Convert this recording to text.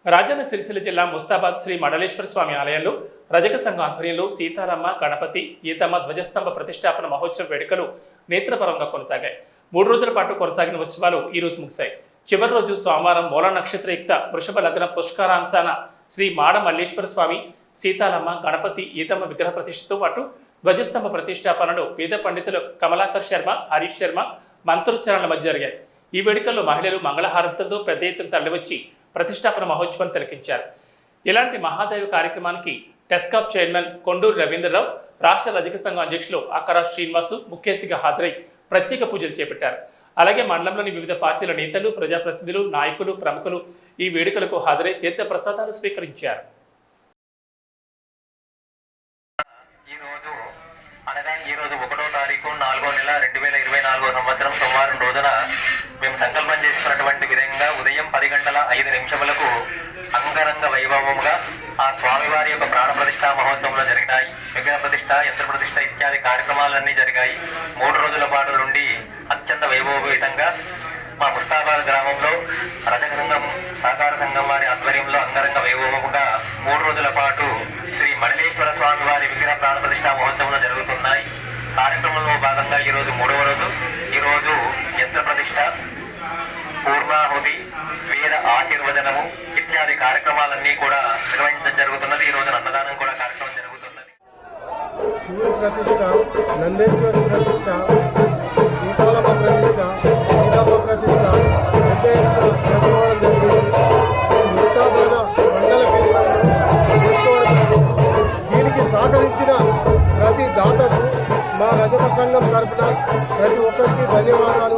రాజన్న సిరిసిల్ల జిల్లా ముస్తాబాద్ శ్రీ మండలేశ్వర స్వామి ఆలయంలో రజక సంఘ ఆధ్వర్యంలో సీతారామ గణపతి ఈతమ్మ ధ్వజస్తంభ ప్రతిష్టాపన మహోత్సవ వేడుకలు నేత్రపరంగా కొనసాగాయి. 3 రోజుల పాటు కొనసాగిన ఉత్సవాలు ఈ రోజు ముగిశాయి. చివరి రోజు సోమవారం మూల నక్షత్రయుక్త వృషభ లగ్న పుష్కరాంశాన శ్రీ మాడ మల్లేశ్వర స్వామి సీతారామ గణపతి ఈతమ్మ విగ్రహ ప్రతిష్టతో పాటు ధ్వజస్తంభ ప్రతిష్టాపనలు వేద పండితులు కమలాకర్ శర్మ, హరీష్ శర్మ మంత్రోచ్చారణల మధ్య జరిగాయి. ఈ వేడుకల్లో మహిళలు మంగళహారతులతో పెద్ద ఎత్తున తరలివచ్చి ప్రతిష్టాపన మహోత్సవాన్ని తిలకించారు. ఇలాంటి మహాదైవ కార్యక్రమానికి టెస్కాప్ చైర్మన్ కొండూరు రవీంద్రరావు, రాష్ట్ర రజక సంఘం అధ్యక్షులు అక్కరా శ్రీనివాసు ముఖ్య అతిథిగా హాజరై ప్రత్యేక పూజలు చేపట్టారు. అలాగే మండలంలోని వివిధ పార్టీల నేతలు, ప్రజాప్రతినిధులు, నాయకులు, ప్రముఖులు ఈ వేడుకలకు హాజరై తీర్థ ప్రసాదాలు స్వీకరించారు. ఈ రోజు 1వ తారీఖు 4వ నెల 2024 సంవత్సరం సోమవారం రోజున మేము సంకల్పం చేసుకున్నటువంటి విధంగా ఉదయం 10 గంటల 5 నిమిషములకు అంగరంగ వైభవముగా ఆ స్వామివారి యొక్క ప్రాణ ప్రతిష్ఠా మహోత్సవంలో జరిగినాయి. విగ్రహ ప్రతిష్ఠ, యంత్ర ప్రతిష్ఠ ఇత్యాది కార్యక్రమాలన్నీ జరిగాయి. 3 రోజుల పాటు నుండి అత్యంత వైభవోపేతంగా మా ముస్తాబాద్ గ్రామంలో రజక సంఘం, సహకార సంఘం వారి ఆధ్వర్యంలో అంగరంగ వైభవముగా 3 రోజుల పాటు శ్రీ మండలేశ్వర స్వామి వారి విగ్రహ ప్రాణ ప్రతిష్ఠా మహోత్సవంలో జరుగుతున్నాయి. కార్యక్రమంలో భాగంగా ఈరోజు 3వ రోజు. ఈరోజు యంత్ర ప్రతిష్ఠ, పూర్ణాహుతి, వేద ఆశీర్వదనము ఇత్యాది కార్యక్రమాలన్నీ కూడా నిర్వహించడం జరుగుతున్నది. ఈ రోజు అన్నదానం కూడా కార్యక్రమం జరుగుతున్నది. శివుడి ప్రతిష్ఠ, నందేశ్వరి ప్రతిష్ఠ, సీతాలమ్మ ప్రతిష్ఠ, సీతమ్మ ప్రతిష్ఠ పెద్ద ఎత్తున చేసుకోవడం జరిగింది. ముస్తాబాద్ మండల కేంద్రంలో చేసుకోవడం జరిగింది. దీనికి సహకరించిన ప్రతి దాతకు మా రజక సంఘం తరఫున ప్రతి ఒక్కరికి ధన్యవాదాలు.